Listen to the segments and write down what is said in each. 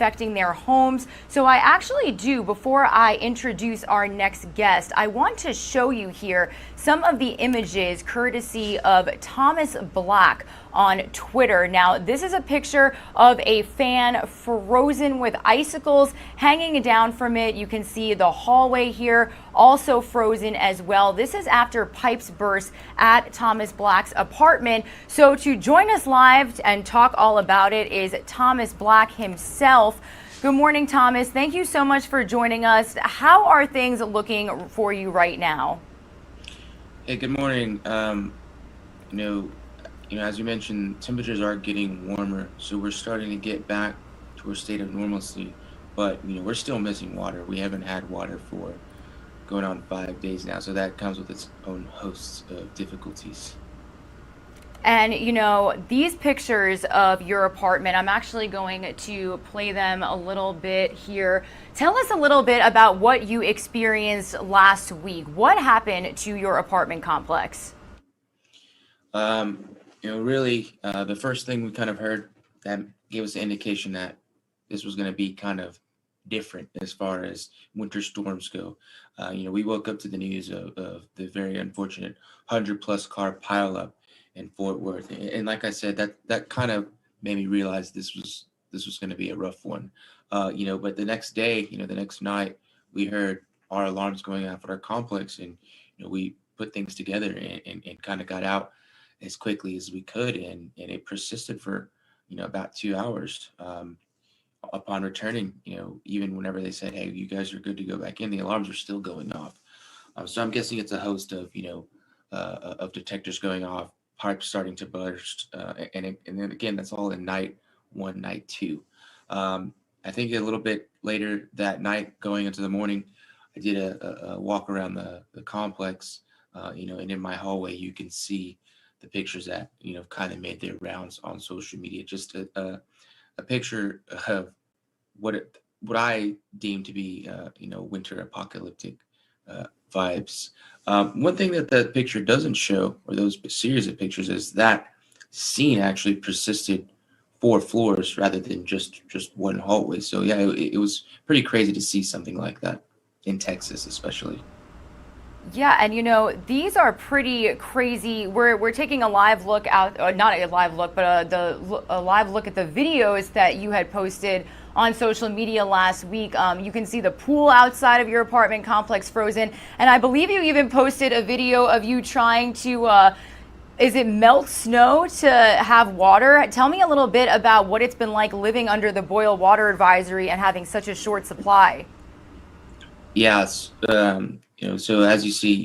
affecting their homes. So I actually do, before I introduce our next guest, I want to show you here some of the images courtesy of Thomas Black on Twitter. Now, this is a picture of a fan frozen with icicles hanging down from it. You can see the hallway here also frozen as well. This is after pipes burst at Thomas Black's apartment. So to join us live and talk all about it is Thomas Black himself. Good morning, Thomas. Thank you so much for joining us. How are things looking for you right now? Hey, good morning. As you mentioned, temperatures are getting warmer, so we're starting to get back to a state of normalcy. But we're still missing water. We haven't had water for going on 5 days now, so that comes with its own hosts of difficulties. And these pictures of your apartment, I'm actually going to play them a little bit here. Tell us a little bit about what you experienced last week. What happened to your apartment complex? Really, the first thing we kind of heard that gave us an indication that this was going to be kind of different as far as winter storms go. We woke up to the news of the very unfortunate 100+ car pileup in Fort Worth, and like I said, that kind of made me realize this was going to be a rough one. But the next day, the next night, we heard our alarms going off at our complex, and we put things together and kind of got out as quickly as we could, and it persisted for about 2 hours. Upon returning, even whenever they said, "Hey, you guys are good to go back in," the alarms are still going off. So I'm guessing it's a host of of detectors going off, pipes starting to burst, and then again, that's all in night 1, night 2. I think a little bit later that night, going into the morning, I did a walk around the complex, and in my hallway, you can see the pictures that kind of made their rounds on social media. Just a picture of what I deem to be winter apocalyptic vibes. One thing that the picture doesn't show, or those series of pictures, is that scene actually persisted 4 floors rather than just one hallway. So yeah, it was pretty crazy to see something like that in Texas, especially. Yeah, and these are pretty crazy. We're taking a live look out, not a live look, but a live look at the videos that you had posted on social media last week. You can see the pool outside of your apartment complex frozen, and I believe you even posted a video of you trying to, is it melt snow to have water? Tell me a little bit about what it's been like living under the boil water advisory and having such a short supply. Yes. So as you see,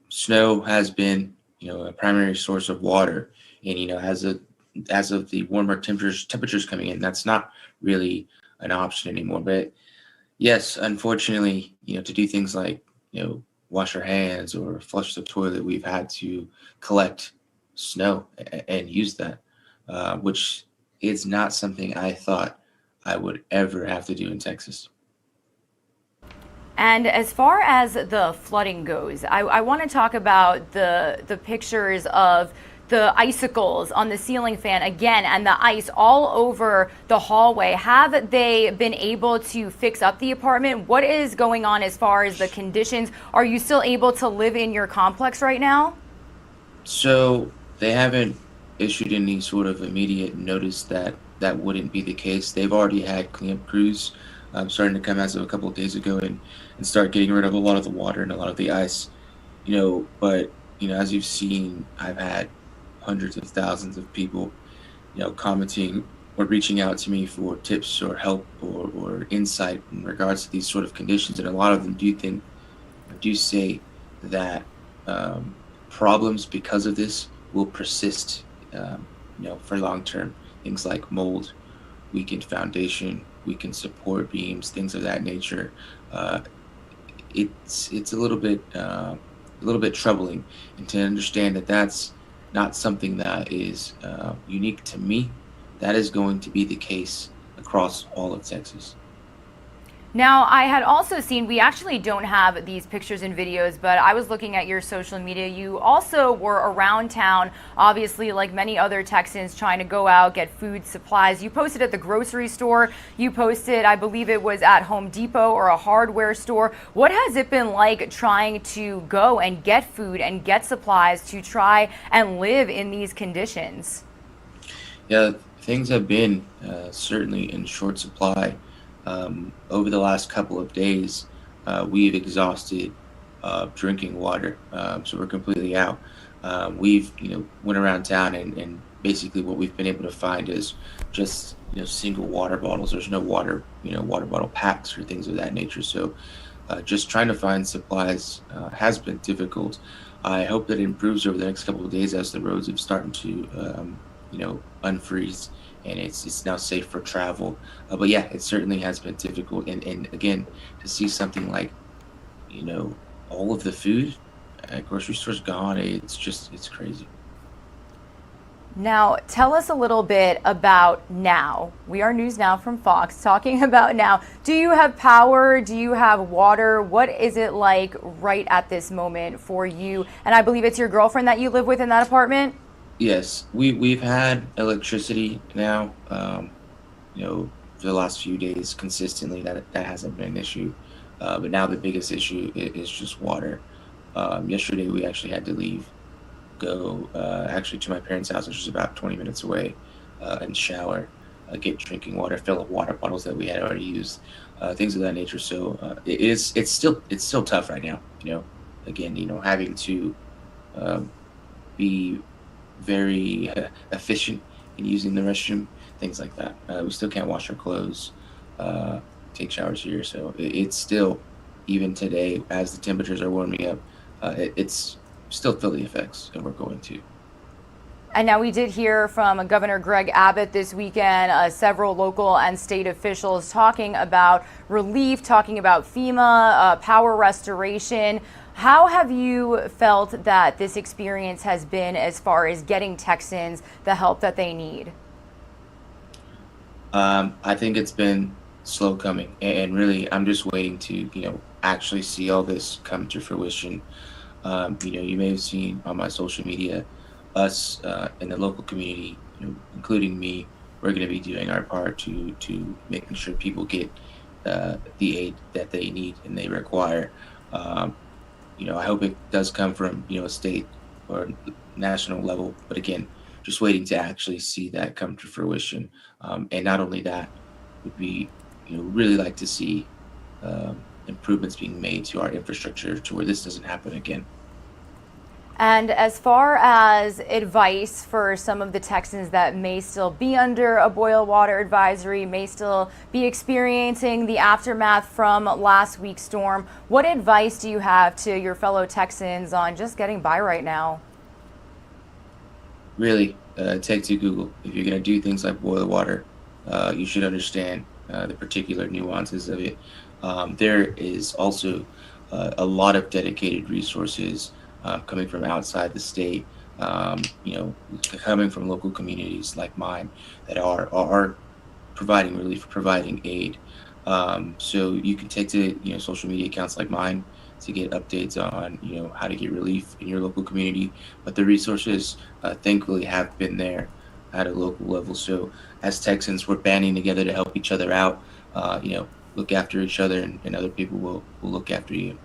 snow has been, a primary source of water, and as of the warmer temperatures coming in, that's not really an option anymore. But yes, unfortunately, to do things like wash our hands or flush the toilet, we've had to collect snow and use that, which is not something I thought I would ever have to do in Texas. And as far as the flooding goes, I want to talk about the pictures of the icicles on the ceiling fan again and the ice all over the hallway. Have they been able to fix up the apartment? What is going on as far as the conditions? Are you still able to live in your complex right now? So they haven't issued any sort of immediate notice that wouldn't be the case. They've already had cleanup crews starting to come as of a couple of days ago and start getting rid of a lot of the water and a lot of the ice. But as you've seen, I've had hundreds of thousands of people, commenting or reaching out to me for tips or help or insight in regards to these sort of conditions. And a lot of them do say that problems because of this will persist, for long term. Things like mold, weakened foundation, weakened support beams, things of that nature. It's a little bit troubling, and to understand that that's not something that is unique to me. That is going to be the case across all of Texas. Now, I had also seen, we actually don't have these pictures and videos, but I was looking at your social media. You also were around town, obviously, like many other Texans, trying to go out, get food, supplies. You posted at the grocery store. You posted, I believe it was at Home Depot or a hardware store. What has it been like trying to go and get food and get supplies to try and live in these conditions? Yeah, things have been certainly in short supply. Over the last couple of days, we've exhausted drinking water, so we're completely out. We've, went around town, and basically what we've been able to find is just, single water bottles. There's no water, water bottle packs or things of that nature. So just trying to find supplies has been difficult. I hope that it improves over the next couple of days as the roads have started to, unfreeze, and it's now safe for travel. But yeah, it certainly has been difficult. And again, to see something like, you know, all of the food at grocery stores gone, it's crazy. Now, tell us a little bit about now. We are News Now from Fox talking about now. Do you have power? Do you have water? What is it like right at this moment for you? And I believe it's your girlfriend that you live with in that apartment? Yes, we've had electricity now, for the last few days consistently. That hasn't been an issue. But now the biggest issue is just water. Yesterday we actually had to leave, go actually to my parents' house, which is about 20 minutes away, and shower, get drinking water, fill up water bottles that we had already used, things of that nature. So it's still tough right now. Again, having to um, be very efficient in using the restroom, things like that. We still can't wash our clothes, uh, take showers here, so it's still, even today, as the temperatures are warming up, it's still feel the effects, and we're going to. And now we did hear from Governor Greg Abbott this weekend, several local and state officials talking about relief, talking about FEMA, power restoration. How have you felt that this experience has been as far as getting Texans the help that they need? I think it's been slow coming, and really, I'm just waiting to, actually see all this come to fruition. You may have seen on my social media, us in the local community, including me, we're going to be doing our part to making sure people get the aid that they need and they require. Um, I hope it does come from, a state or national level, but again, just waiting to actually see that come to fruition. And not only that, would be, really like to see improvements being made to our infrastructure to where this doesn't happen again. And as far as advice for some of the Texans that may still be under a boil water advisory, may still be experiencing the aftermath from last week's storm, what advice do you have to your fellow Texans on just getting by right now? Really, take to Google. If you're going to do things like boil water, you should understand the particular nuances of it. There is also a lot of dedicated resources coming from outside the state, coming from local communities like mine that are providing relief, providing aid. So you can take to social media accounts like mine to get updates on how to get relief in your local community. But the resources, thankfully, have been there at a local level. So as Texans, we're banding together to help each other out. Look after each other, and other people will look after you.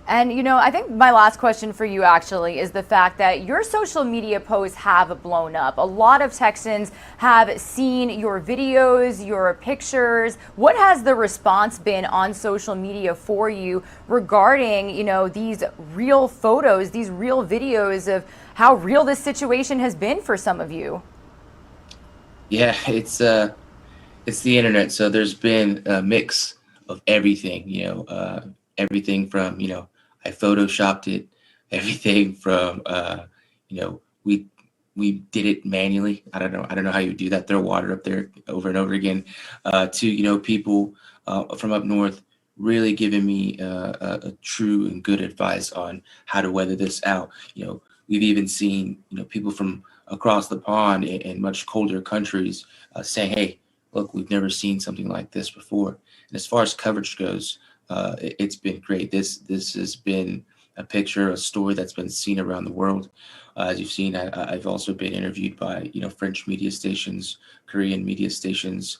And, I think my last question for you actually is the fact that your social media posts have blown up. A lot of Texans have seen your videos, your pictures. What has the response been on social media for you regarding, these real photos, these real videos of how real this situation has been for some of you? Yeah, it's the internet, so there's been a mix of everything. Everything from I photoshopped it, everything from we did it manually. I don't know how you do that. Throw water up there over and over again. To people from up north really giving me a true and good advice on how to weather this out. We've even seen people from across the pond in much colder countries saying, "Hey, look, we've never seen something like this before. And as far as coverage goes, it's been great. This has been a picture, a story that's been seen around the world. As you've seen, I've also been interviewed by French media stations, Korean media stations.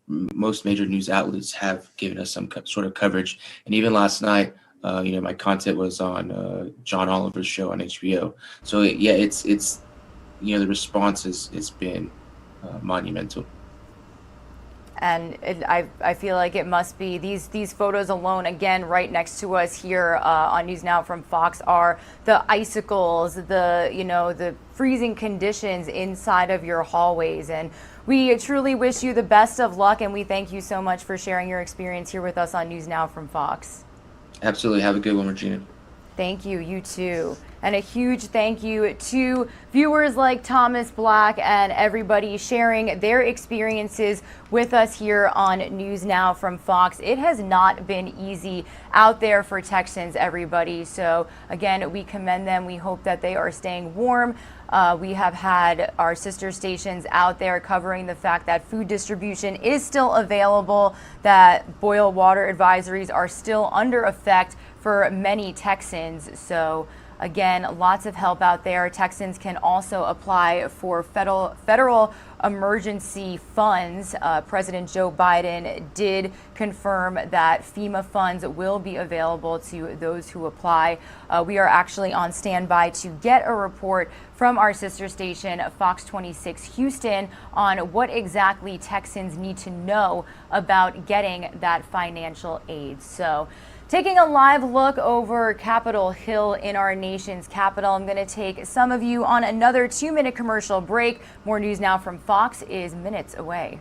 Most major news outlets have given us some sort of coverage, and even last night, my content was on John Oliver's show on HBO. So yeah, it's the response it's been monumental. And I feel like it must be these photos alone, again, right next to us here on News Now from Fox, are the icicles, the freezing conditions inside of your hallways. And we truly wish you the best of luck, and we thank you so much for sharing your experience here with us on News Now from Fox. Absolutely. Have a good one, Regina. Thank you. You too. And a huge thank you to viewers like Thomas Black and everybody sharing their experiences with us here on News Now from Fox. It has not been easy out there for Texans, everybody. So again, we commend them. We hope that they are staying warm. We have had our sister stations out there covering the fact that food distribution is still available, that boil water advisories are still under effect for many Texans. So again, lots of help out there. Texans can also apply for federal emergency funds. President Joe Biden did confirm that FEMA funds will be available to those who apply. We are actually on standby to get a report from our sister station, Fox 26 Houston, on what exactly Texans need to know about getting that financial aid. So, taking a live look over Capitol Hill in our nation's capital, I'm going to take some of you on another 2-minute commercial break. More News Now from Fox is minutes away.